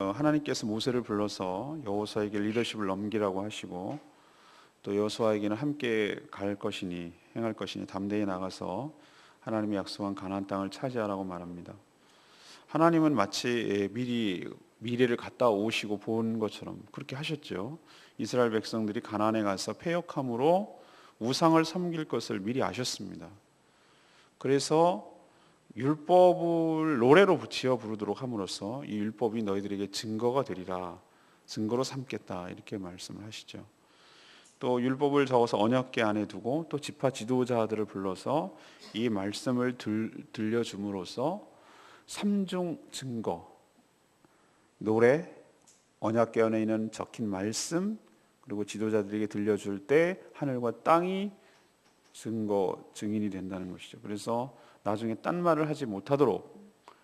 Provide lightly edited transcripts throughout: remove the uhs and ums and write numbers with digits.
하나님께서 모세를 불러서 여호수아에게 리더십을 넘기라고 하시고 또 여호수아에게는 함께 갈 것이니 행할 것이니 담대히 나가서 하나님이 약속한 가나안 땅을 차지하라고 말합니다. 하나님은 마치 미리 미래를 갔다 오시고 본 것처럼 그렇게 하셨죠. 이스라엘 백성들이 가나안에 가서 패역함으로 우상을 섬길 것을 미리 아셨습니다. 그래서 율법을 노래로 지어 부르도록 함으로써 이 율법이 너희들에게 증거가 되리라, 증거로 삼겠다, 이렇게 말씀을 하시죠. 또 율법을 적어서 언약궤 안에 두고 또 지파 지도자들을 불러서 이 말씀을 들려줌으로써 삼중 증거, 노래, 언약궤 안에 있는 적힌 말씀, 그리고 지도자들에게 들려줄 때 하늘과 땅이 증인이 된다는 것이죠. 그래서 나중에 딴 말을 하지 못하도록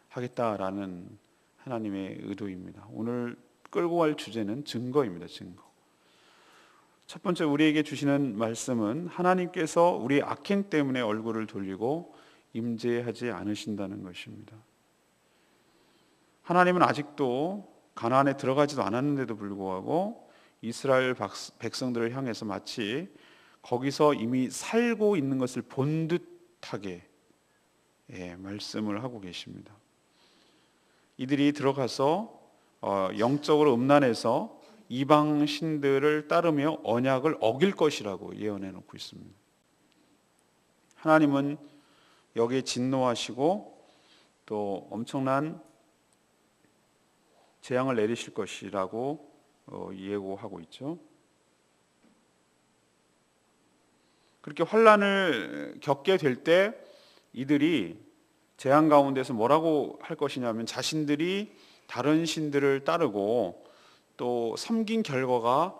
하겠다라는 하나님의 의도입니다. 오늘 끌고 갈 주제는 증거입니다. 증거. 첫 번째 우리에게 주시는 말씀은 하나님께서 우리의 악행 때문에 얼굴을 돌리고 임재하지 않으신다는 것입니다. 하나님은 아직도 가나안에 들어가지도 않았는데도 불구하고 이스라엘 백성들을 향해서 마치 거기서 이미 살고 있는 것을 본 듯하게 말씀을 하고 계십니다. 이들이 들어가서 영적으로 음란해서 이방 신들을 따르며 언약을 어길 것이라고 예언해 놓고 있습니다. 하나님은 여기에 진노하시고 또 엄청난 재앙을 내리실 것이라고 예고하고 있죠. 그렇게 환난을 겪게 될 때 이들이 재앙 가운데서 뭐라고 할 것이냐면 자신들이 다른 신들을 따르고 또 섬긴 결과가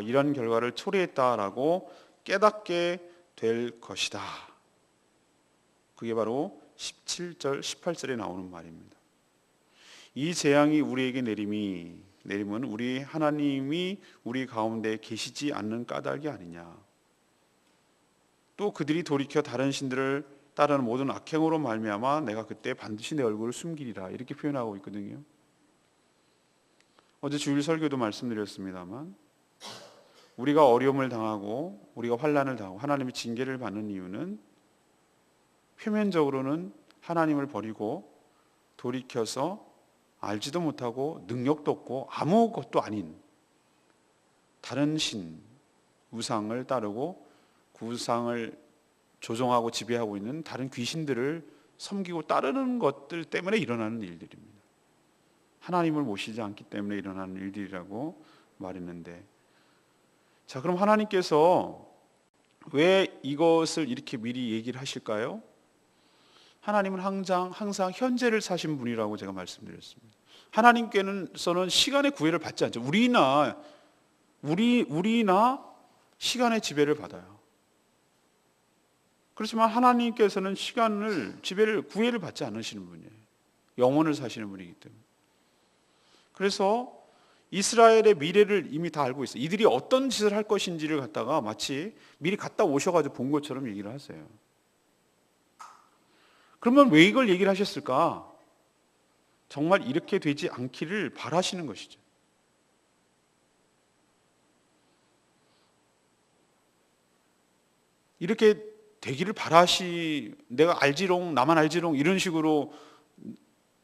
이런 결과를 초래했다라고 깨닫게 될 것이다. 그게 바로 17절, 18절에 나오는 말입니다. 이 재앙이 우리에게 내림은 우리 하나님이 우리 가운데 계시지 않는 까닭이 아니냐. 또 그들이 돌이켜 다른 신들을 따르는 모든 악행으로 말미암아 내가 그때 반드시 내 얼굴을 숨기리라, 이렇게 표현하고 있거든요. 어제 주일 설교도 말씀드렸습니다만 우리가 어려움을 당하고 우리가 환난을 당하고 하나님의 징계를 받는 이유는 표면적으로는 하나님을 버리고 돌이켜서 알지도 못하고 능력도 없고 아무것도 아닌 다른 신, 우상을 따르고 그 우상을 조종하고 지배하고 있는 다른 귀신들을 섬기고 따르는 것들 때문에 일어나는 일들입니다. 하나님을 모시지 않기 때문에 일어나는 일들이라고 말했는데, 자, 그럼 하나님께서 왜 이것을 이렇게 미리 얘기를 하실까요? 하나님은 항상 현재를 사신 분이라고 제가 말씀드렸습니다. 하나님께서는 시간의 구애를 받지 않죠. 우리나 시간의 지배를 받아요. 그렇지만 하나님께서는 구애를 받지 않으시는 분이에요. 영원을 사시는 분이기 때문에. 그래서 이스라엘의 미래를 이미 다 알고 있어요. 이들이 어떤 짓을 할 것인지를 갖다가 마치 미리 갔다 오셔가지고 본 것처럼 얘기를 하세요. 그러면 왜 이걸 얘기를 하셨을까? 정말 이렇게 되지 않기를 바라시는 것이죠. 이렇게 되기를 내가 알지롱, 나만 알지롱, 이런 식으로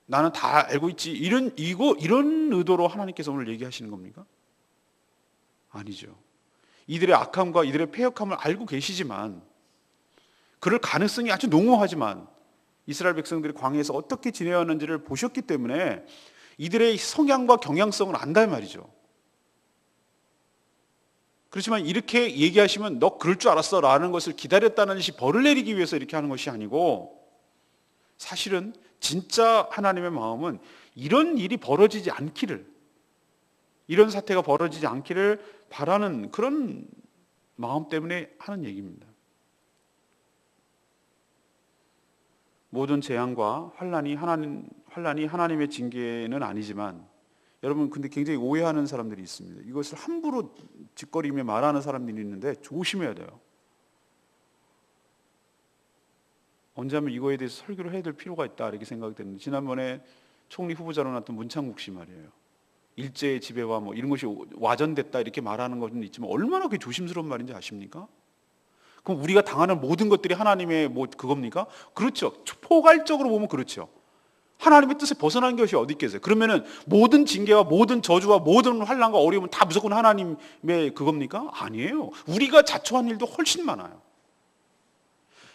나는 다 알고 있지, 이런 의도로 하나님께서 오늘 얘기하시는 겁니까? 아니죠. 이들의 악함과 이들의 패역함을 알고 계시지만, 그럴 가능성이 아주 농후하지만 이스라엘 백성들이 광야에서 어떻게 지내왔는지를 보셨기 때문에 이들의 성향과 경향성을 안다 말이죠. 그렇지만 이렇게 얘기하시면 너 그럴 줄 알았어 라는 것을 기다렸다는 듯이 벌을 내리기 위해서 이렇게 하는 것이 아니고, 사실은 진짜 하나님의 마음은 이런 일이 벌어지지 않기를, 이런 사태가 벌어지지 않기를 바라는 그런 마음 때문에 하는 얘기입니다. 모든 재앙과 환난이 하나님의 징계는 아니지만, 여러분 근데 굉장히 오해하는 사람들이 있습니다. 이것을 함부로 짓거리며 말하는 사람들이 있는데 조심해야 돼요. 언제 하면 이거에 대해서 설교를 해야 될 필요가 있다, 이렇게 생각이 됐는데, 지난번에 총리 후보자로 나왔던 문창국 씨 말이에요. 일제 지배와 뭐 이런 것이 와전됐다 이렇게 말하는 것은 있지만 얼마나 그게 조심스러운 말인지 아십니까? 그럼 우리가 당하는 모든 것들이 하나님의 뭐 그겁니까? 그렇죠. 포괄적으로 보면 그렇죠. 하나님의 뜻에 벗어난 것이 어디 있겠어요? 그러면은 모든 징계와 모든 저주와 모든 환난과 어려움은 다 무조건 하나님의 그겁니까? 아니에요. 우리가 자초한 일도 훨씬 많아요.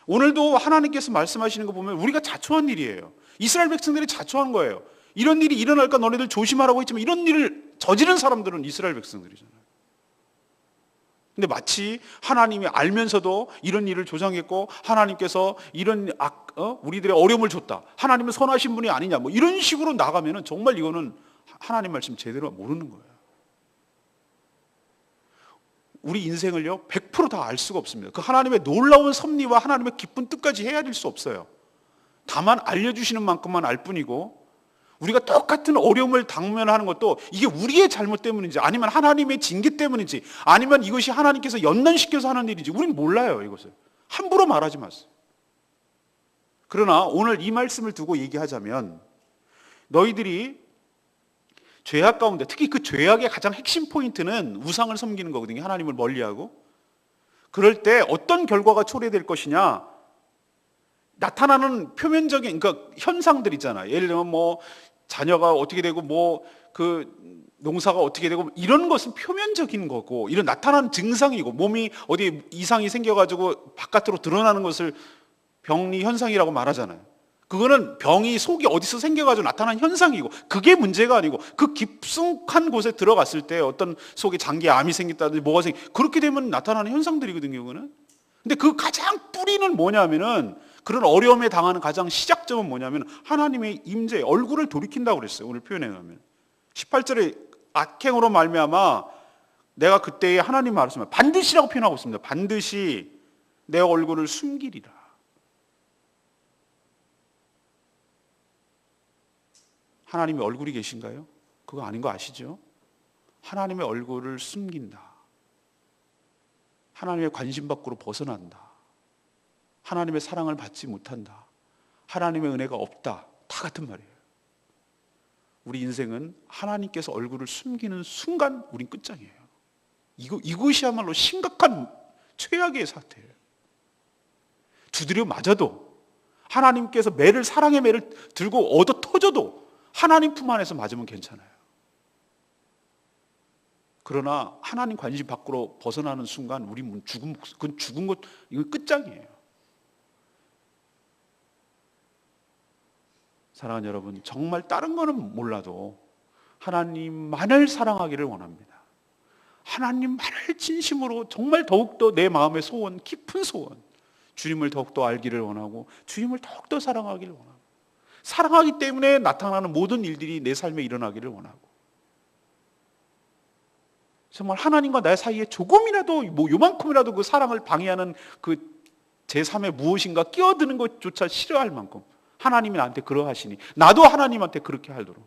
오늘도 하나님께서 말씀하시는 거 보면 우리가 자초한 일이에요. 이스라엘 백성들이 자초한 거예요. 이런 일이 일어날까 너네들 조심하라고 했지만 이런 일을 저지른 사람들은 이스라엘 백성들이잖아요. 근데 마치 하나님이 알면서도 이런 일을 조장했고 하나님께서 이런 우리들의 어려움을 줬다. 하나님은 선하신 분이 아니냐. 뭐 이런 식으로 나가면은 정말 이거는 하나님 말씀 제대로 모르는 거예요. 우리 인생을요 100% 다 알 수가 없습니다. 그 하나님의 놀라운 섭리와 하나님의 기쁜 뜻까지 헤아릴 수 없어요. 다만 알려주시는 만큼만 알 뿐이고 우리가 똑같은 어려움을 당면하는 것도 이게 우리의 잘못 때문인지 아니면 하나님의 징계 때문인지 아니면 이것이 하나님께서 연단시켜서 하는 일인지 우리는 몰라요. 이것을 함부로 말하지 마세요. 그러나 오늘 이 말씀을 두고 얘기하자면 너희들이 죄악 가운데 특히 그 죄악의 가장 핵심 포인트는 우상을 섬기는 거거든요. 하나님을 멀리하고. 그럴 때 어떤 결과가 초래될 것이냐, 나타나는 표면적인 그러니까 현상들 있잖아요. 예를 들면 뭐 자녀가 어떻게 되고 뭐 그 농사가 어떻게 되고 이런 것은 표면적인 거고 이런 나타나는 증상이고 몸이 어디 이상이 생겨가지고 바깥으로 드러나는 것을 병리 현상이라고 말하잖아요. 그거는 병이 속이 어디서 생겨가지고 나타나는 현상이고 그게 문제가 아니고 그 깊숙한 곳에 들어갔을 때 어떤 속에 장기에 암이 생겼다든지 뭐가 그렇게 되면 나타나는 현상들이거든요. 그거는. 근데 그 가장 뿌리는 뭐냐면은 그런 어려움에 당하는 가장 시작점은 뭐냐면 하나님의 임재, 얼굴을 돌이킨다고 그랬어요. 오늘 표현해 놓으면 18절에 악행으로 말미암아 내가 그때에 하나님 말씀을 반드시라고 표현하고 있습니다. 반드시 내 얼굴을 숨기리라. 하나님의 얼굴이 계신가요? 그거 아닌 거 아시죠? 하나님의 얼굴을 숨긴다. 하나님의 관심 밖으로 벗어난다. 하나님의 사랑을 받지 못한다. 하나님의 은혜가 없다. 다 같은 말이에요. 우리 인생은 하나님께서 얼굴을 숨기는 순간 우린 끝장이에요. 이것이야말로 심각한 최악의 사태예요. 두드려 맞아도 하나님께서 사랑의 매를 들고 얻어 터져도 하나님 품 안에서 맞으면 괜찮아요. 그러나 하나님 관심 밖으로 벗어나는 순간 우리 그건 죽은 것, 이거 끝장이에요. 사랑하는 여러분, 정말 다른 거는 몰라도 하나님만을 사랑하기를 원합니다. 하나님만을 진심으로 정말 더욱더 내 마음의 소원, 깊은 소원, 주님을 더욱더 알기를 원하고 주님을 더욱더 사랑하기를 원하고 사랑하기 때문에 나타나는 모든 일들이 내 삶에 일어나기를 원하고 정말 하나님과 내 사이에 조금이라도 뭐 요만큼이라도 그 사랑을 방해하는 그 제3의 무엇인가 끼어드는 것조차 싫어할 만큼 하나님이 나한테 그러하시니 나도 하나님한테 그렇게 하도록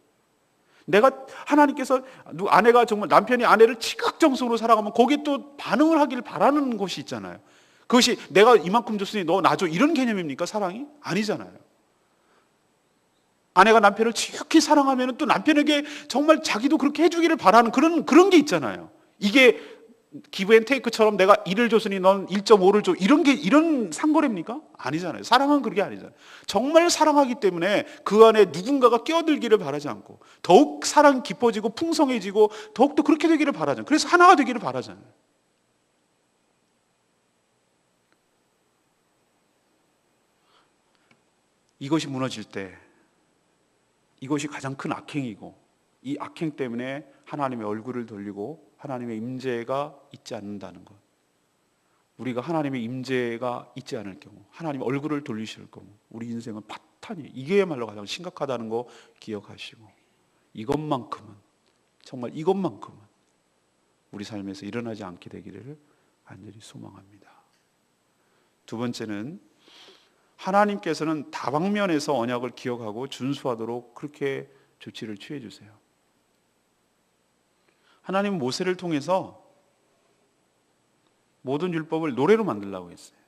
내가 하나님께서 아내가 정말 남편이 아내를 지극정성으로 사랑하면 거기에 또 반응을 하기를 바라는 것이 있잖아요. 그것이 내가 이만큼 줬으니 너 나 줘 이런 개념입니까? 사랑이? 아니잖아요. 아내가 남편을 지극히 사랑하면 또 남편에게 정말 자기도 그렇게 해주기를 바라는 그런 게 있잖아요. 이게 기브 앤 테이크처럼 내가 1을 줬으니 넌 1.5를 줘 이런 상거래입니까? 아니잖아요. 사랑은 그게 아니잖아요. 정말 사랑하기 때문에 그 안에 누군가가 끼어들기를 바라지 않고 더욱 사랑이 깊어지고 풍성해지고 더욱더 그렇게 되기를 바라잖아요. 그래서 하나가 되기를 바라잖아요. 이것이 무너질 때 이것이 가장 큰 악행이고 이 악행 때문에 하나님의 얼굴을 돌리고 하나님의 임재가 있지 않는다는 것. 우리가 하나님의 임재가 있지 않을 경우 하나님 얼굴을 돌리실 경우 우리 인생은 파탄이 이게야말로 가장 심각하다는 거 기억하시고 이것만큼은 정말 이것만큼은 우리 삶에서 일어나지 않게 되기를 간절히 소망합니다. 두 번째는 하나님께서는 다방면에서 언약을 기억하고 준수하도록 그렇게 조치를 취해 주세요. 하나님은 모세를 통해서 모든 율법을 노래로 만들라고 했어요.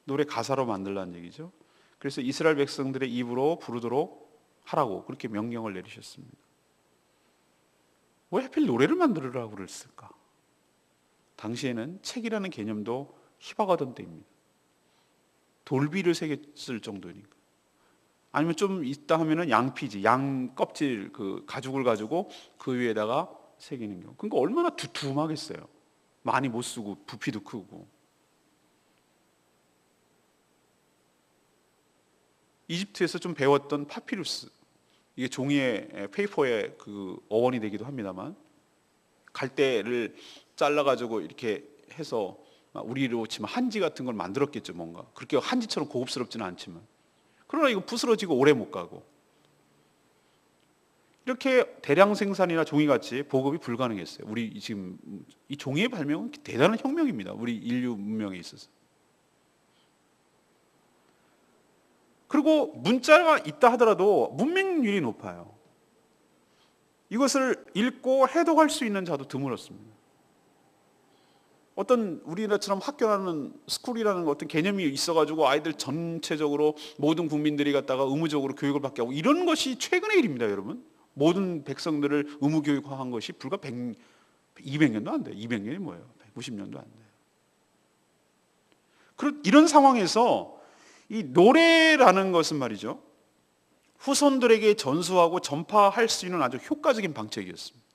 노래 가사로 만들라는 얘기죠. 그래서 이스라엘 백성들의 입으로 부르도록 하라고 그렇게 명령을 내리셨습니다. 왜 하필 노래를 만들으라고 그랬을까? 당시에는 책이라는 개념도 희박하던 때입니다. 돌비를 새겼을 정도니까. 아니면 좀 있다 하면은 양피지, 양 껍질 그 가죽을 가지고 그 위에다가 새기는 경우. 그러니까 얼마나 두툼하겠어요. 많이 못 쓰고 부피도 크고. 이집트에서 좀 배웠던 파피루스, 이게 종이의 페이퍼의 그 어원이 되기도 합니다만, 갈대를 잘라가지고 이렇게 해서 우리로 치면 한지 같은 걸 만들었겠죠. 뭔가 그렇게 한지처럼 고급스럽지는 않지만, 그러나 이거 부스러지고 오래 못 가고, 이렇게 대량 생산이나 종이같이 보급이 불가능했어요. 우리 지금 이 종이의 발명은 대단한 혁명입니다. 우리 인류 문명에 있어서. 그리고 문자가 있다 하더라도 문맹률이 높아요. 이것을 읽고 해독할 수 있는 자도 드물었습니다. 어떤 우리나라처럼 학교라는 스쿨이라는 어떤 개념이 있어가지고 아이들 전체적으로 모든 국민들이 갖다가 의무적으로 교육을 받게 하고, 이런 것이 최근의 일입니다, 여러분. 모든 백성들을 의무 교육화한 것이 불과 200년도 안 돼요. 200년이 뭐예요? 190년도 안 돼요. 이런 상황에서 이 노래라는 것은 말이죠, 후손들에게 전수하고 전파할 수 있는 아주 효과적인 방책이었습니다.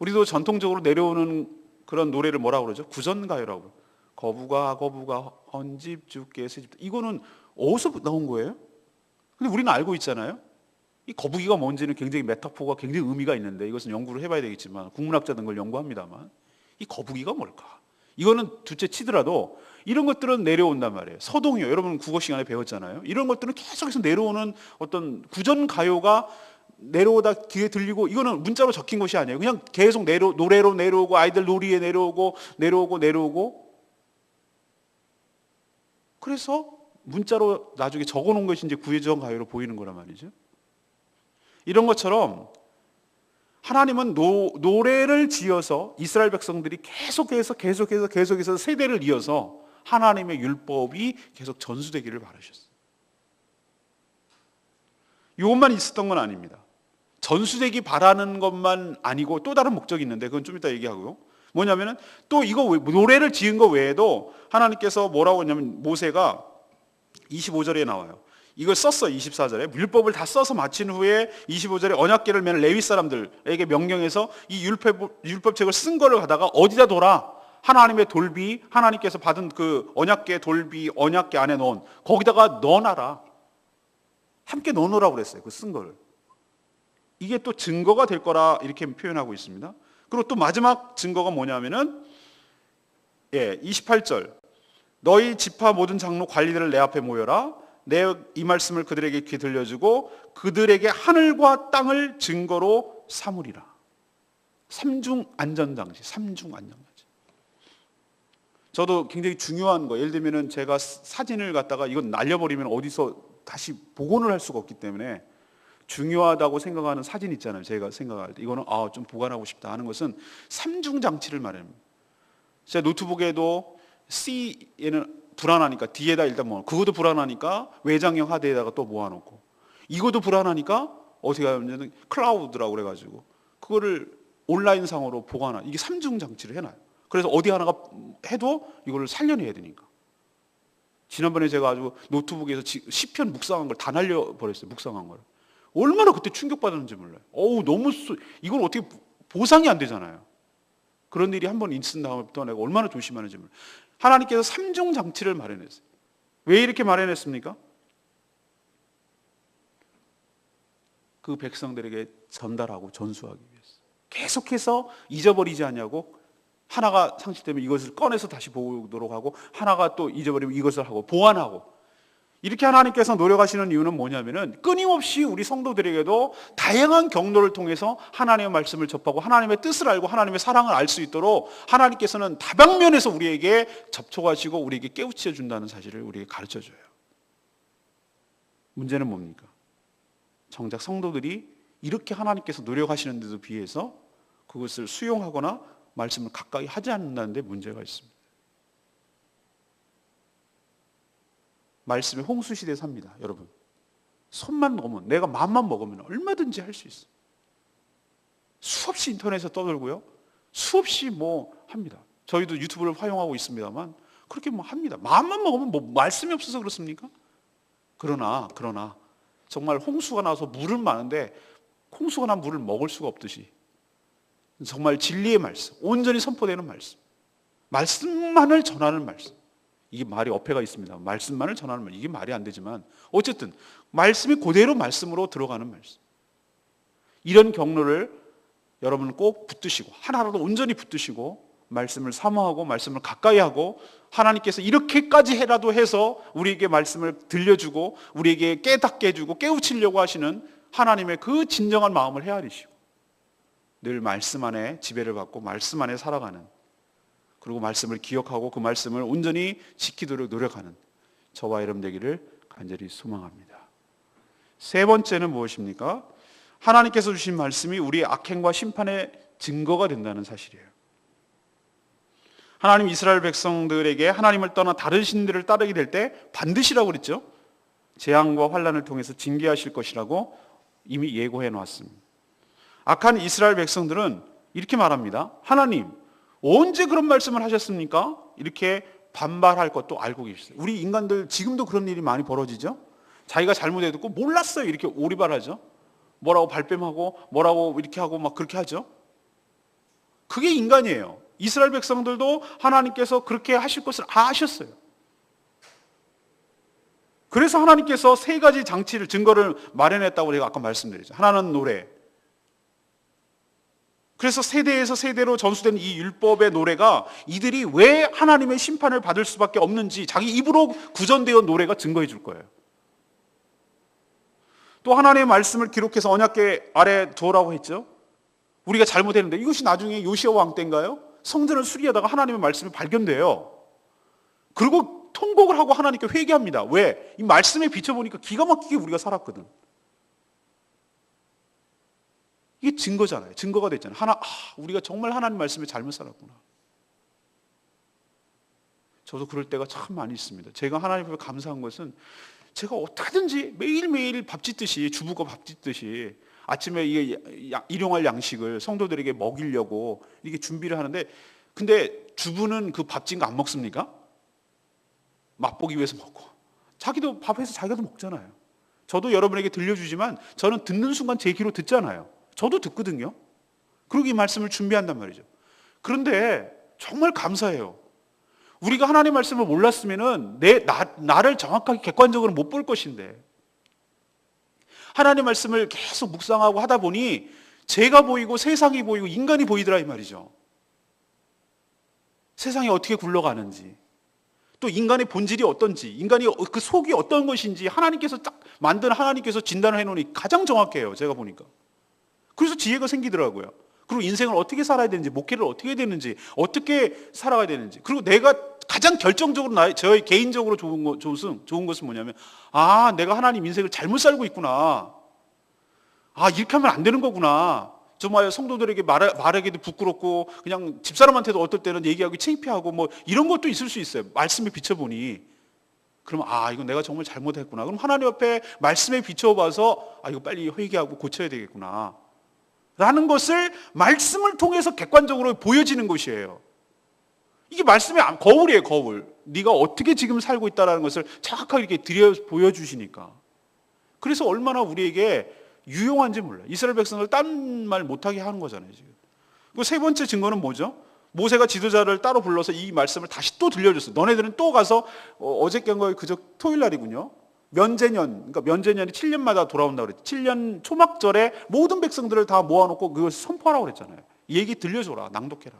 우리도 전통적으로 내려오는 그런 노래를 뭐라고 그러죠? 구전가요라고. 거부가 헌집 주께 새집. 이거는 어디서 나온 거예요? 근데 우리는 알고 있잖아요. 이 거북이가 뭔지는 굉장히 메타포가 굉장히 의미가 있는데, 이것은 연구를 해봐야 되겠지만, 국문학자들 걸 연구합니다만, 이 거북이가 뭘까? 이거는 둘째 치더라도 이런 것들은 내려온단 말이에요. 서동요, 여러분 국어 시간에 배웠잖아요. 이런 것들은 계속해서 내려오는 어떤 구전 가요가 내려오다 귀에 들리고, 이거는 문자로 적힌 것이 아니에요. 그냥 계속 노래로 내려오고, 아이들 놀이에 내려오고. 그래서 문자로 나중에 적어놓은 것이 이제 구전 가요로 보이는 거란 말이죠. 이런 것처럼 하나님은 노래를 지어서 이스라엘 백성들이 계속해서 세대를 이어서 하나님의 율법이 계속 전수되기를 바라셨어요. 이것만 있었던 건 아닙니다. 전수되기 바라는 것만 아니고 또 다른 목적이 있는데, 그건 좀 이따 얘기하고요. 뭐냐면은 또 이거 노래를 지은 거 외에도 하나님께서 뭐라고 했냐면, 모세가 25절에 나와요. 이걸 썼어요. 24절에 율법을 다 써서 마친 후에 25절에 언약궤를 매는 레위 사람들에게 명령해서 이 율법책을 쓴 거를 가다가 어디다 둬라? 하나님의 돌비, 하나님께서 받은 그 언약궤 돌비, 언약궤 안에 넣은 거기다가 넣어놔라. 함께 넣어놓으라고 그랬어요. 그 쓴 거를. 이게 또 증거가 될 거라 이렇게 표현하고 있습니다. 그리고 또 마지막 증거가 뭐냐면은 28절, 너희 지파 모든 장로 관리들을 내 앞에 모여라. 내 이 말씀을 그들에게 귀 들려주고 그들에게 하늘과 땅을 증거로 삼으리라. 삼중 안전장치. 저도 굉장히 중요한 거, 예를 들면은 제가 사진을 갖다가 이건 날려버리면 어디서 다시 복원을 할 수가 없기 때문에 중요하다고 생각하는 사진 있잖아요. 제가 생각할 때 이거는 좀 보관하고 싶다 하는 것은 삼중 장치를 말합니다. 제 노트북에도 C에는 불안하니까 D에다 일단 그것도 불안하니까 외장형 하드에다가 또 모아놓고, 이것도 불안하니까 어떻게 하냐면 클라우드라고 그래가지고 그거를 온라인 상으로 보관하, 이게 삼중 장치를 해놔요. 그래서 어디 하나가 해도 이걸 살려내야 되니까. 지난번에 제가 아주 노트북에서 시편 묵상한 걸 다 날려버렸어요. 묵상한 걸. 얼마나 그때 충격받았는지 몰라요. 너무 이걸 어떻게 보상이 안 되잖아요. 그런 일이 한번 있은 다음부터 내가 얼마나 조심하는지 몰라요. 하나님께서 삼중 장치를 마련했어요. 왜 이렇게 마련했습니까? 그 백성들에게 전달하고 전수하기 위해서. 계속해서 잊어버리지 않냐고, 하나가 상실되면 이것을 꺼내서 다시 보도록 하고, 하나가 또 잊어버리면 이것을 하고 보완하고, 이렇게 하나님께서 노력하시는 이유는 뭐냐면은 끊임없이 우리 성도들에게도 다양한 경로를 통해서 하나님의 말씀을 접하고 하나님의 뜻을 알고 하나님의 사랑을 알 수 있도록 하나님께서는 다방면에서 우리에게 접촉하시고 우리에게 깨우쳐 준다는 사실을 우리에게 가르쳐 줘요. 문제는 뭡니까? 정작 성도들이 이렇게 하나님께서 노력하시는데도 비해서 그것을 수용하거나 말씀을 가까이 하지 않는다는 데 문제가 있습니다. 말씀의 홍수시대에 삽니다, 여러분. 손만 넣으면, 내가 마음만 먹으면 얼마든지 할 수 있어. 수없이 인터넷에 떠들고요. 수없이 뭐 합니다. 저희도 유튜브를 활용하고 있습니다만 그렇게 뭐 합니다. 마음만 먹으면 뭐 말씀이 없어서 그렇습니까? 그러나 정말 홍수가 나서 물은 많은데 홍수가 난 물을 먹을 수가 없듯이 정말 진리의 말씀, 온전히 선포되는 말씀, 말씀만을 전하는 말씀. 이게 말이 어폐가 있습니다. 말씀만을 전하는 말. 이게 말이 안 되지만 어쨌든 말씀이 그대로 말씀으로 들어가는 말씀. 이런 경로를 여러분 꼭 붙드시고 하나라도 온전히 붙드시고 말씀을 사모하고 말씀을 가까이 하고 하나님께서 이렇게까지 해라도 해서 우리에게 말씀을 들려주고 우리에게 깨닫게 해주고 깨우치려고 하시는 하나님의 그 진정한 마음을 헤아리시고 늘 말씀 안에 지배를 받고 말씀 안에 살아가는, 그리고 말씀을 기억하고 그 말씀을 온전히 지키도록 노력하는 저와 여러분 되기를 간절히 소망합니다. 세 번째는 무엇입니까? 하나님께서 주신 말씀이 우리의 악행과 심판의 증거가 된다는 사실이에요. 하나님 이스라엘 백성들에게 하나님을 떠나 다른 신들을 따르게 될 때 반드시라고 그랬죠. 재앙과 환난을 통해서 징계하실 것이라고 이미 예고해 놨습니다. 악한 이스라엘 백성들은 이렇게 말합니다. 하나님, 언제 그런 말씀을 하셨습니까? 이렇게 반발할 것도 알고 계시어요. 우리 인간들 지금도 그런 일이 많이 벌어지죠. 자기가 잘못해도 몰랐어요. 이렇게 오리발하죠. 뭐라고 발뺌하고 뭐라고 이렇게 하고 막 그렇게 하죠. 그게 인간이에요. 이스라엘 백성들도 하나님께서 그렇게 하실 것을 아셨어요. 그래서 하나님께서 세 가지 장치를, 증거를 마련했다고 제가 아까 말씀드렸죠. 하나는 노래. 그래서 세대에서 세대로 전수된 이 율법의 노래가 이들이 왜 하나님의 심판을 받을 수밖에 없는지 자기 입으로 구전되어 노래가 증거해 줄 거예요. 또 하나님의 말씀을 기록해서 언약궤 아래 두어라고 했죠. 우리가 잘못했는데 이것이 나중에 요시야 왕 때인가요? 성전을 수리하다가 하나님의 말씀이 발견돼요. 그리고 통곡을 하고 하나님께 회개합니다. 왜? 이 말씀에 비춰보니까 기가 막히게 우리가 살았거든. 이게 증거잖아요. 증거가 됐잖아요. 우리가 정말 하나님 말씀에 잘못 살았구나. 저도 그럴 때가 참 많이 있습니다. 제가 하나님 앞에 감사한 것은 제가 어떻게든지 매일매일 밥 짓듯이, 주부가 밥 짓듯이 아침에 이게 일용할 양식을 성도들에게 먹이려고 이렇게 준비를 하는데, 근데 주부는 그 밥 짓는 거 안 먹습니까? 맛보기 위해서 먹고. 자기도 밥해서 자기도 먹잖아요. 저도 여러분에게 들려주지만 저는 듣는 순간 제 귀로 듣잖아요. 저도 듣거든요. 그리고 이 말씀을 준비한단 말이죠. 그런데 정말 감사해요. 우리가 하나님 말씀을 몰랐으면은 나를 정확하게 객관적으로 못 볼 것인데, 하나님 말씀을 계속 묵상하고 하다 보니 제가 보이고 세상이 보이고 인간이 보이더라 이 말이죠. 세상이 어떻게 굴러가는지, 또 인간의 본질이 어떤지, 인간이 그 속이 어떤 것인지 하나님께서 딱 만든, 하나님께서 진단을 해놓으니 가장 정확해요. 제가 보니까. 그래서 지혜가 생기더라고요. 그리고 인생을 어떻게 살아야 되는지, 목회를 어떻게 해야 되는지, 어떻게 살아가야 되는지, 그리고 내가 가장 결정적으로 저의 개인적으로 좋은 것은 뭐냐면, 내가 하나님 인생을 잘못 살고 있구나. 이렇게 하면 안 되는 거구나. 정말 성도들에게 말하기도 부끄럽고 그냥 집사람한테도 어떨 때는 얘기하기 창피하고 뭐 이런 것도 있을 수 있어요. 말씀에 비춰보니. 그러면 이건 내가 정말 잘못했구나. 그럼 하나님 앞에 말씀에 비춰봐서 이거 빨리 회개하고 고쳐야 되겠구나 라는 것을 말씀을 통해서 객관적으로 보여지는 것이에요. 이게 말씀의 거울이에요. 거울. 네가 어떻게 지금 살고 있다는 것을 정확하게 이렇게 보여주시니까. 그래서 얼마나 우리에게 유용한지 몰라요. 이스라엘 백성을 딴 말 못하게 하는 거잖아요. 지금. 그 세 번째 증거는 뭐죠? 모세가 지도자를 따로 불러서 이 말씀을 다시 또 들려줬어요. 너네들은 또 가서 어저께 한 거에 그저 토요일 날이군요. 그러니까 면제년이 7년마다 돌아온다고 그랬죠. 7년 초막절에 모든 백성들을 다 모아놓고 그걸 선포하라고 그랬잖아요. 이 얘기 들려줘라, 낭독해라.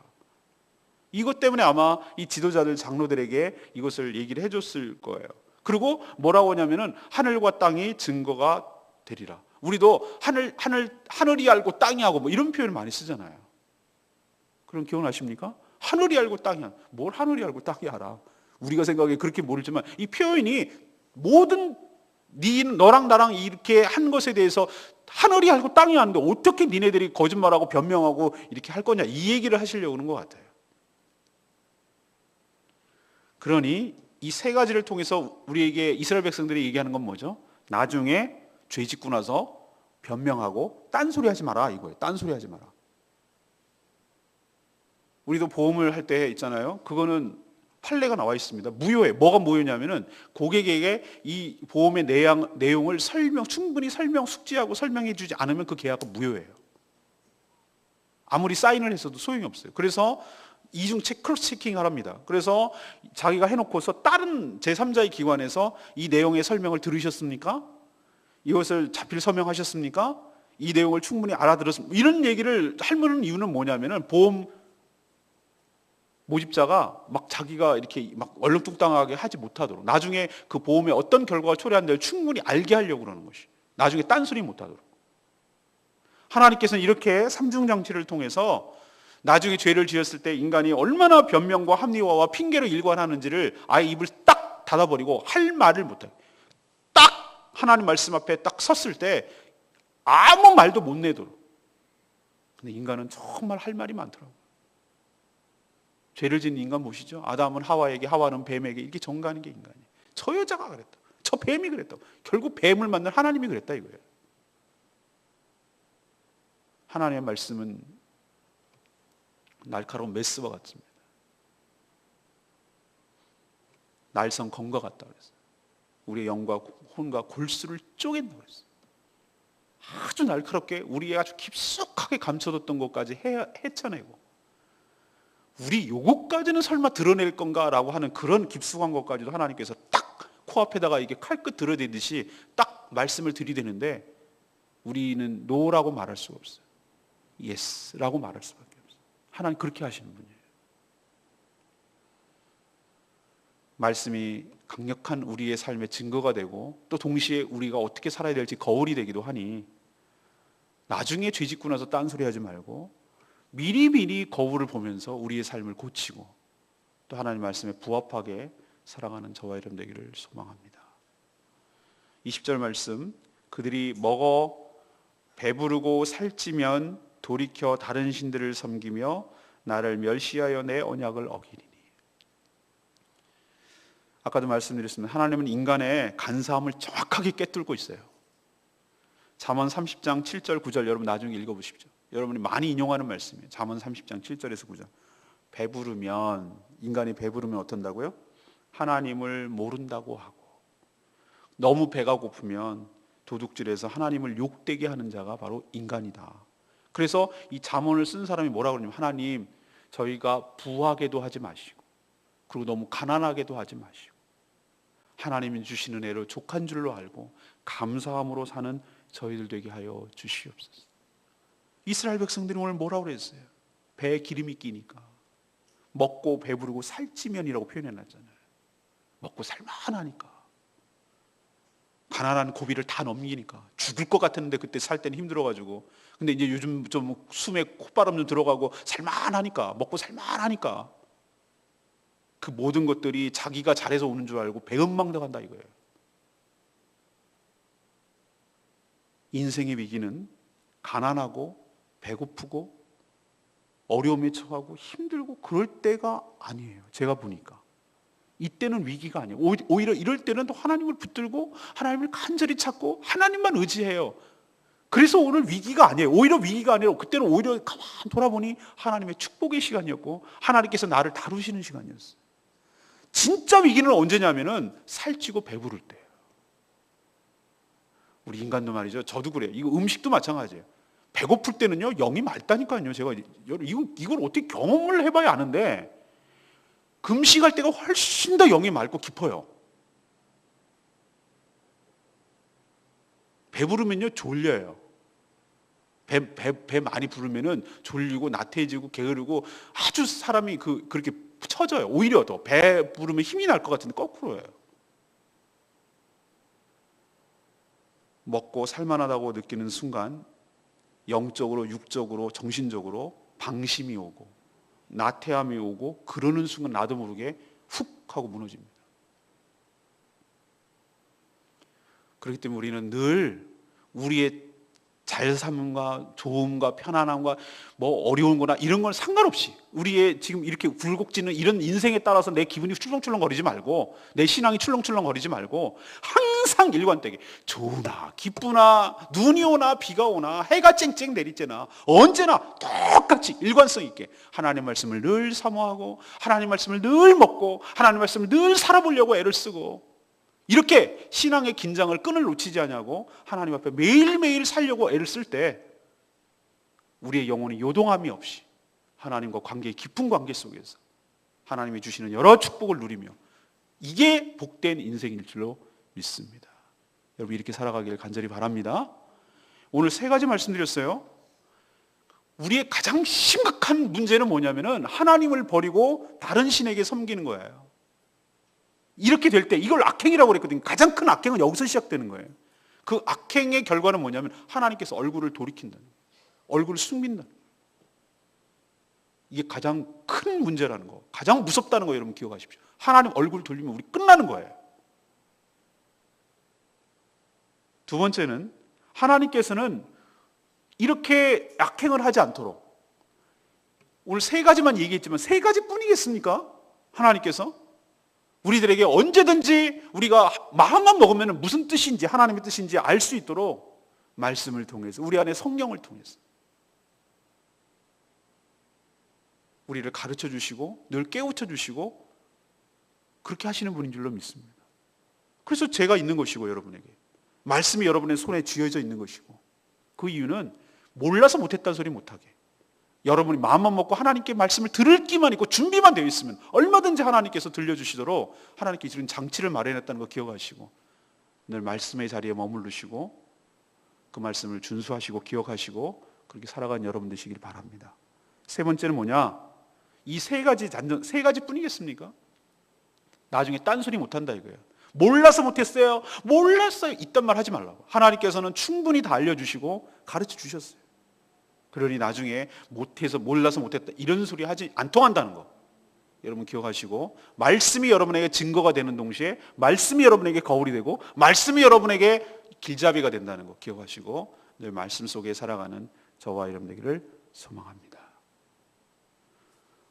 이것 때문에 아마 이 지도자들, 장로들에게 이것을 얘기를 해줬을 거예요. 그리고 뭐라고 하냐면은 하늘과 땅이 증거가 되리라. 우리도 하늘이 알고 땅이 하고 뭐 이런 표현을 많이 쓰잖아요. 그럼 기억나십니까? 하늘이 알고 땅이 알아. 뭘 하늘이 알고 땅이 알아? 우리가 생각하기에 그렇게 모르지만 이 표현이 모든 너랑 나랑 이렇게 한 것에 대해서 하늘이 알고 땅이 아는데 어떻게 니네들이 거짓말하고 변명하고 이렇게 할 거냐, 이 얘기를 하시려고 하는 것 같아요. 그러니 이 세 가지를 통해서 우리에게 이스라엘 백성들이 얘기하는 건 뭐죠? 나중에 죄 짓고 나서 변명하고 딴소리 하지 마라 이거예요. 딴소리 하지 마라. 우리도 보험을 할 때 있잖아요. 그거는 판례가 나와 있습니다. 무효예요. 뭐가 무효냐면은 고객에게 이 보험의 내용을 충분히 숙지하고 설명해 주지 않으면 그 계약은 무효예요. 아무리 사인을 했어도 소용이 없어요. 그래서 이중 크로스 체킹 하랍니다. 그래서 자기가 해놓고서 다른 제3자의 기관에서 이 내용의 설명을 들으셨습니까? 이것을 자필 서명하셨습니까? 이 내용을 충분히 알아들었습니까? 이런 얘기를 하는 이유는 뭐냐면은 보험 모집자가 막 자기가 이렇게 막 얼렁뚱땅하게 하지 못하도록, 나중에 그 보험에 어떤 결과가 초래한다를 충분히 알게 하려고 그러는 것이, 나중에 딴소리 못하도록. 하나님께서는 이렇게 삼중장치를 통해서 나중에 죄를 지었을 때 인간이 얼마나 변명과 합리화와 핑계로 일관하는지를 아예 입을 딱 닫아버리고 할 말을 못해요. 딱 하나님 말씀 앞에 딱 섰을 때 아무 말도 못 내도록. 근데 인간은 정말 할 말이 많더라고요. 죄를 짓는 인간 보시죠. 아담은 하와에게, 하와는 뱀에게 이렇게 전가하는 게 인간이에요. 저 여자가 그랬다, 저 뱀이 그랬다. 결국 뱀을 만난 하나님이 그랬다 이거예요. 하나님의 말씀은 날카로운 메스와 같습니다. 날선 검과 같다 그랬어요. 우리의 영과 혼과 골수를 쪼갠다 그랬어요. 아주 날카롭게 우리의 아주 깊숙하게 감춰뒀던 것까지 헤쳐내고, 우리 요것까지는 설마 드러낼 건가라고 하는 그런 깊숙한 것까지도 하나님께서 딱 코앞에다가 이게 칼끝 들어대듯이 딱 말씀을 들이대는데 우리는 노라고 말할 수가 없어요. 예스라고 말할 수밖에 없어요. 하나님 그렇게 하시는 분이에요. 말씀이 강력한 우리의 삶의 증거가 되고 또 동시에 우리가 어떻게 살아야 될지 거울이 되기도 하니, 나중에 죄 짓고 나서 딴소리 하지 말고 미리미리 거울을 보면서 우리의 삶을 고치고 또 하나님 말씀에 부합하게 살아가는 저와 여러분 되기를 소망합니다. 20절 말씀, 그들이 먹어 배부르고 살찌면 돌이켜 다른 신들을 섬기며 나를 멸시하여 내 언약을 어기리니. 아까도 말씀드렸습니다. 하나님은 인간의 간사함을 정확하게 꿰뚫고 있어요. 잠언 30장 7절 9절 여러분 나중에 읽어보십시오. 여러분이 많이 인용하는 말씀이에요. 잠언 30장 7절에서 9절. 배부르면, 인간이 배부르면 어떤다고요? 하나님을 모른다고 하고, 너무 배가 고프면 도둑질해서 하나님을 욕되게 하는 자가 바로 인간이다. 그래서 이 잠언을 쓴 사람이 뭐라고 그러냐면, 하나님 저희가 부하게도 하지 마시고 그리고 너무 가난하게도 하지 마시고 하나님이 주시는 애를 족한 줄로 알고 감사함으로 사는 저희들 되게 하여 주시옵소서. 이스라엘 백성들이 오늘 뭐라고 그랬어요? 배에 기름이 끼니까 먹고 배부르고 살찌면이라고 표현해놨잖아요. 먹고 살만하니까, 가난한 고비를 다 넘기니까, 죽을 것 같았는데 그때 살 때는 힘들어가지고, 근데 이제 요즘 좀 숨에 콧바람 좀 들어가고 살만하니까, 먹고 살만하니까 그 모든 것들이 자기가 잘해서 오는 줄 알고 배은망덕한다 이거예요. 인생의 위기는 가난하고 배고프고 어려움에 처하고 힘들고 그럴 때가 아니에요. 제가 보니까 이때는 위기가 아니에요. 오히려 이럴 때는 또 하나님을 붙들고 하나님을 간절히 찾고 하나님만 의지해요. 그래서 오늘 위기가 아니에요. 오히려 위기가 아니라 그때는 오히려 가만 돌아보니 하나님의 축복의 시간이었고 하나님께서 나를 다루시는 시간이었어요. 진짜 위기는 언제냐면은 살찌고 배부를 때예요. 우리 인간도 말이죠. 저도 그래요. 이거 음식도 마찬가지예요. 배고플 때는요, 영이 맑다니까요. 제가 이걸 어떻게 경험을 해봐야 아는데, 금식할 때가 훨씬 더 영이 맑고 깊어요. 배부르면요 졸려요. 배 많이 부르면은 졸리고 나태해지고 게으르고 아주 사람이 그렇게 처져요. 오히려 더 배 부르면 힘이 날 것 같은데 거꾸로예요. 먹고 살만하다고 느끼는 순간 영적으로, 육적으로, 정신적으로 방심이 오고 나태함이 오고, 그러는 순간 나도 모르게 훅 하고 무너집니다. 그렇기 때문에 우리는 늘 우리의 잘 삶과 좋음과 편안함과 뭐 어려운 거나 이런 건 상관없이 우리의 지금 이렇게 굴곡지는 이런 인생에 따라서 내 기분이 출렁출렁거리지 말고 내 신앙이 출렁출렁거리지 말고 항상 일관되게 좋으나 기쁘나 눈이 오나 비가 오나 해가 쨍쨍 내리쬐나 언제나 똑같이 일관성 있게 하나님 말씀을 늘 사모하고 하나님 말씀을 늘 먹고 하나님 말씀을 늘 살아보려고 애를 쓰고 이렇게 신앙의 긴장을 끈을 놓치지 않냐고 하나님 앞에 매일매일 살려고 애를 쓸 때 우리의 영혼이 요동함이 없이 하나님과 관계의 깊은 관계 속에서 하나님이 주시는 여러 축복을 누리며 이게 복된 인생일 줄로 믿습니다. 여러분 이렇게 살아가길 간절히 바랍니다. 오늘 3가지 말씀드렸어요. 우리의 가장 심각한 문제는 뭐냐면은 하나님을 버리고 다른 신에게 섬기는 거예요. 이렇게 될 때 이걸 악행이라고 그랬거든요. 가장 큰 악행은 여기서 시작되는 거예요. 그 악행의 결과는 뭐냐면 하나님께서 얼굴을 돌이킨다는 거예요. 얼굴을 숨긴다는 거예요. 이게 가장 큰 문제라는 거, 가장 무섭다는 거 여러분 기억하십시오. 하나님 얼굴 돌리면 우리 끝나는 거예요. 두 번째는 하나님께서는 이렇게 악행을 하지 않도록 오늘 3가지만 얘기했지만 3가지 뿐이겠습니까? 하나님께서 우리들에게 언제든지 우리가 마음만 먹으면 무슨 뜻인지 하나님의 뜻인지 알 수 있도록 말씀을 통해서 우리 안에 성령을 통해서 우리를 가르쳐 주시고 늘 깨우쳐 주시고 그렇게 하시는 분인 줄로 믿습니다. 그래서 제가 있는 것이고 여러분에게 말씀이 여러분의 손에 쥐어져 있는 것이고 그 이유는 몰라서 못했다는 소리 못하게 여러분이 마음만 먹고 하나님께 말씀을 들을 기만 있고 준비만 되어 있으면 얼마든지 하나님께서 들려주시도록 하나님께서 이런 장치를 마련했다는 거 기억하시고 늘 말씀의 자리에 머무르시고 그 말씀을 준수하시고 기억하시고 그렇게 살아가는 여러분 되시길 바랍니다. 3번째는 뭐냐? 이 3가지 뿐이겠습니까? 나중에 딴소리 못한다 이거예요. 몰라서 못했어요. 몰랐어요. 이딴 말 하지 말라고. 하나님께서는 충분히 다 알려주시고 가르쳐 주셨어요. 그러니 나중에 못해서 몰라서 못했다 이런 소리 하지 안 통한다는 거 여러분 기억하시고 말씀이 여러분에게 증거가 되는 동시에 말씀이 여러분에게 거울이 되고 말씀이 여러분에게 길잡이가 된다는 거 기억하시고 늘 말씀 속에 살아가는 저와 여러분 되기를 소망합니다.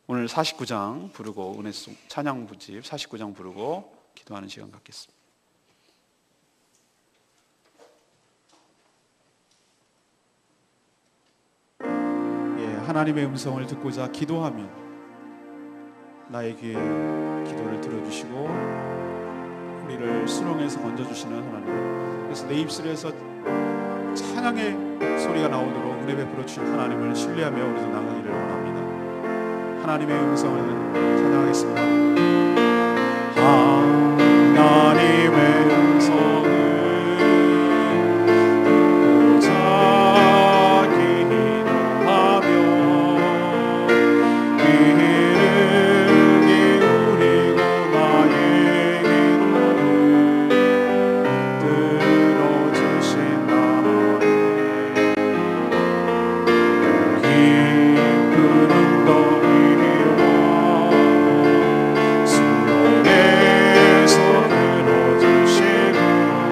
오늘 49장 부르고 은혜송 찬양 부집 49장 부르고 기도하는 시간 갖겠습니다. 하나님의 음성을 듣고자 기도하면 나의 귀에 기도를 들어주시고 우리를 수렁에서 건져주시는 하나님. 그래서 내 입술에서 찬양의 소리가 나오도록 은혜 베풀어 주신 하나님을 신뢰하며 우리도 나가기를 원합니다. 하나님의 음성을 찬양하겠습니다. 하나님의 음성을 수렁에서 끌어주시고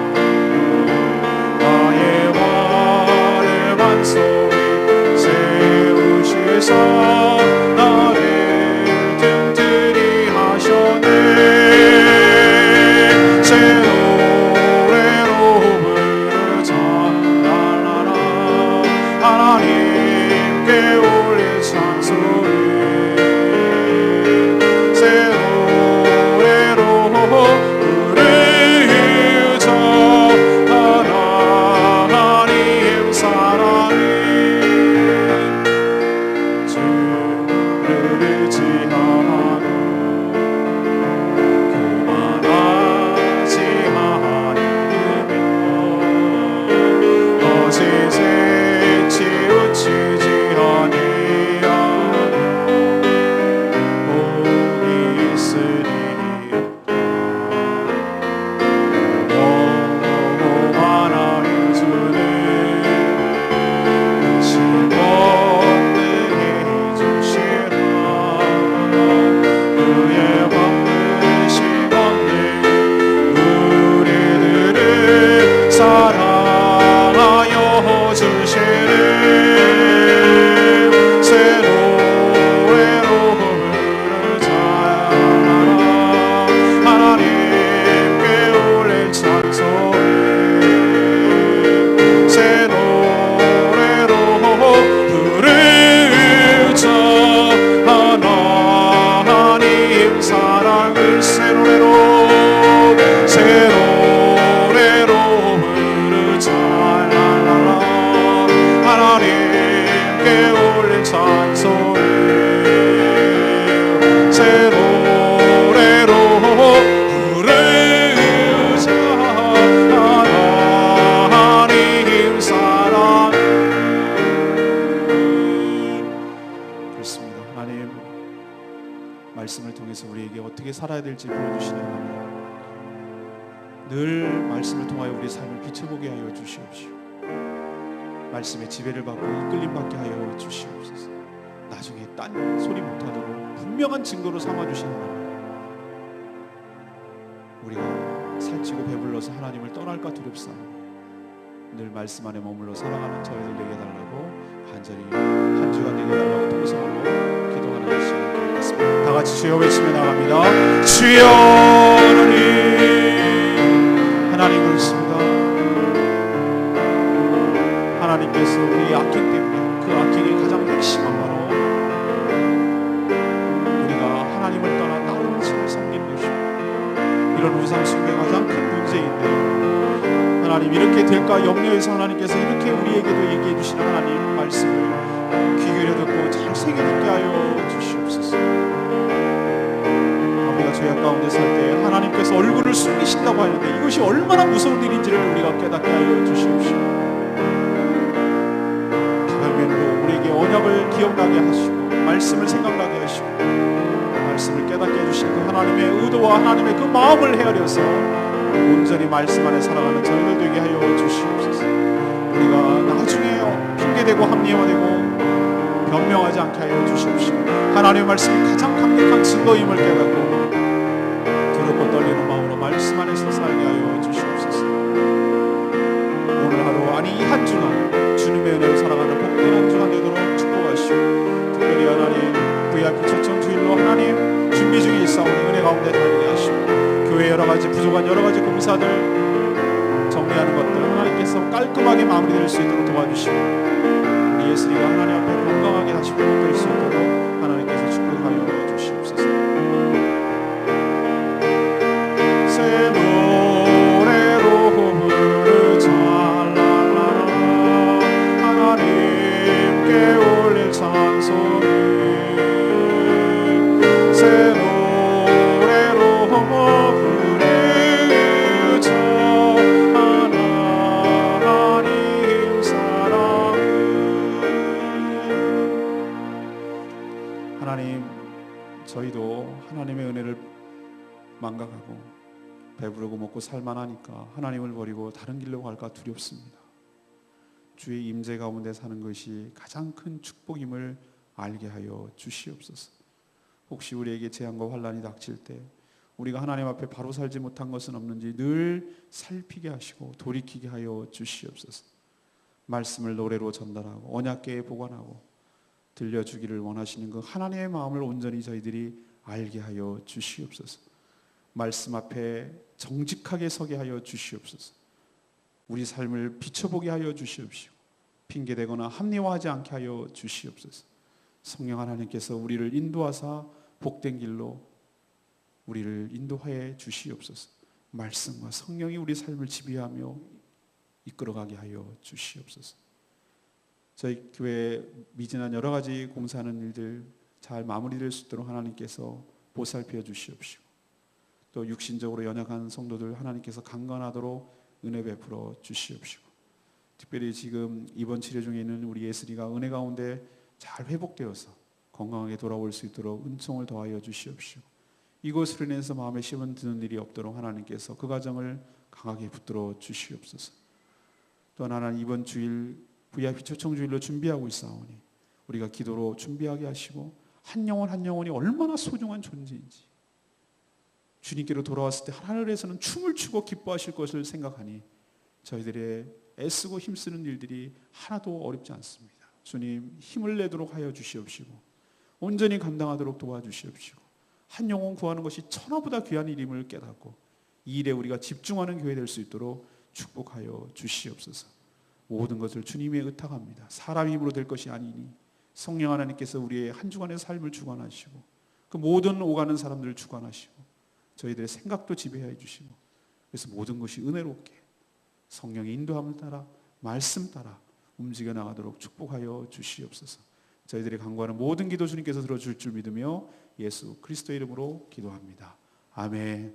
말씀을 통해서 우리에게 어떻게 살아야 될지 보여주시는 하나님, 늘 말씀을 통하여 우리 삶을 비춰보게 하여 주시옵시오. 말씀의 지배를 받고 이끌림 받게 하여 주시옵소서. 나중에 딴 소리 못하도록 분명한 증거로 삼아주시는 하나님, 우리가 살찌고 배불러서 하나님을 떠날까 두렵사오니 늘 말씀 안에 머물러 살아가는 저희들 되게 해달라고 간절히 한 주간 되게 해달라고 통성으로 기도하는 시간 되겠습니다. 다 같이 주여 외치며 나갑니다. 주여 하나님 그렇습니다. 하나님께서 우리의 악행 때문에, 그 악행의 가장 핵심은 바로 우리가 하나님을 떠나 다른 신을 섬기는 것이고, 이런 우상 숭배가 가장 큰 문제인데, 하나님 이렇게 될까 염려해서 하나님께서 이렇게 우리에게도 얘기해 주시는 하나님 말씀을 귀 기울여 듣고 잘 새겨 듣게 하여 주시옵소서. 우리가 죄악 가운데 살 때 하나님께서 얼굴을 숨기신다고 하는데 이것이 얼마나 무서운 일인지를 우리가 깨닫게 하여 주시옵시오. 다음에는 우리에게 언약을 기억나게 하시고 말씀을 생각나게 하시고 말씀을 깨닫게 해주신 그 하나님의 의도와 하나님의 그 마음을 헤아려서 온전히 말씀 안에 살아가는 저희들 되게 하여 주시옵소서. 우리가 나중에 핑계대고 합리화되고 변명하지 않게 하여 주시옵시고, 하나님의 말씀이 가장 강력한 증거임을 깨닫고 두렵고 떨리는 마음으로 말씀 안에서 살게 하여 주시옵소서. 오늘 하루, 아니 이 한 주간 주님의 은혜로 살아가는 복된 한 주간 되도록 축복하시고, 특별히 하나님 VIP 초청 주일로 하나님 준비 중에 있사오니 은혜 가운데 다니게 하시고, 교회 여러가지 부족한 여러가지 공사들 정리하는 것들 하나님께서 깔끔하게 마무리될 수 있도록 도와주시고, 우리 예수님과 하나님 앞에 건강하게 다시 회복될 수 있도록 하나님께서 축복하여 주시옵소서. 새 노래로 부르자 하나님께 올릴 찬송이, 새 노래로 부르자 하나님 사랑을. 하나님, 저희도 하나님의 은혜를 망각하고 배부르고 먹고 살만하니까 하나님을 버리고 다른 길로 갈까 두렵습니다. 주의 임재 가운데 사는 것이 가장 큰 축복임을 알게 하여 주시옵소서. 혹시 우리에게 재앙과 환난이 닥칠 때 우리가 하나님 앞에 바로 살지 못한 것은 없는지 늘 살피게 하시고 돌이키게 하여 주시옵소서. 말씀을 노래로 전달하고 언약궤에 보관하고 들려주기를 원하시는 그 하나님의 마음을 온전히 저희들이 알게 하여 주시옵소서. 말씀 앞에 정직하게 서게 하여 주시옵소서. 우리 삶을 비춰보게 하여 주시옵시고 핑계대거나 합리화하지 않게 하여 주시옵소서. 성령 하나님께서 우리를 인도하사 복된 길로 우리를 인도하여 주시옵소서. 말씀과 성령이 우리 삶을 지배하며 이끌어가게 하여 주시옵소서. 저희 교회 미진한 여러 가지 공사하는 일들 잘 마무리될 수 있도록 하나님께서 보살펴 주시옵시고, 또 육신적으로 연약한 성도들 하나님께서 강건하도록 은혜 베풀어 주시옵시고, 특별히 지금 입원 치료 중에 있는 우리 예슬이가 은혜 가운데 잘 회복되어서 건강하게 돌아올 수 있도록 은총을 더하여 주시옵시고, 이것으로 인해서 마음에 시험 드는 일이 없도록 하나님께서 그 가정을 강하게 붙들어 주시옵소서. 또한 하나님 이번 주일 VIP 초청 주일로 준비하고 있사오니 우리가 기도로 준비하게 하시고 한 영혼 한 영혼이 얼마나 소중한 존재인지 주님께로 돌아왔을 때 하늘에서는 춤을 추고 기뻐하실 것을 생각하니 저희들의 애쓰고 힘쓰는 일들이 하나도 어렵지 않습니다. 주님 힘을 내도록 하여 주시옵시고 온전히 감당하도록 도와주시옵시고 한 영혼 구하는 것이 천하보다 귀한 일임을 깨닫고 이 일에 우리가 집중하는 교회 될 수 있도록 축복하여 주시옵소서. 모든 것을 주님의 의탁합니다. 사람 힘으로 될 것이 아니니 성령 하나님께서 우리의 한 주간의 삶을 주관하시고 그 모든 오가는 사람들을 주관하시고 저희들의 생각도 지배해 주시고, 그래서 모든 것이 은혜롭게 성령의 인도함을 따라 말씀 따라 움직여 나가도록 축복하여 주시옵소서. 저희들이 간구하는 모든 기도 주님께서 들어줄 줄 믿으며 예수 그리스도의 이름으로 기도합니다. 아멘.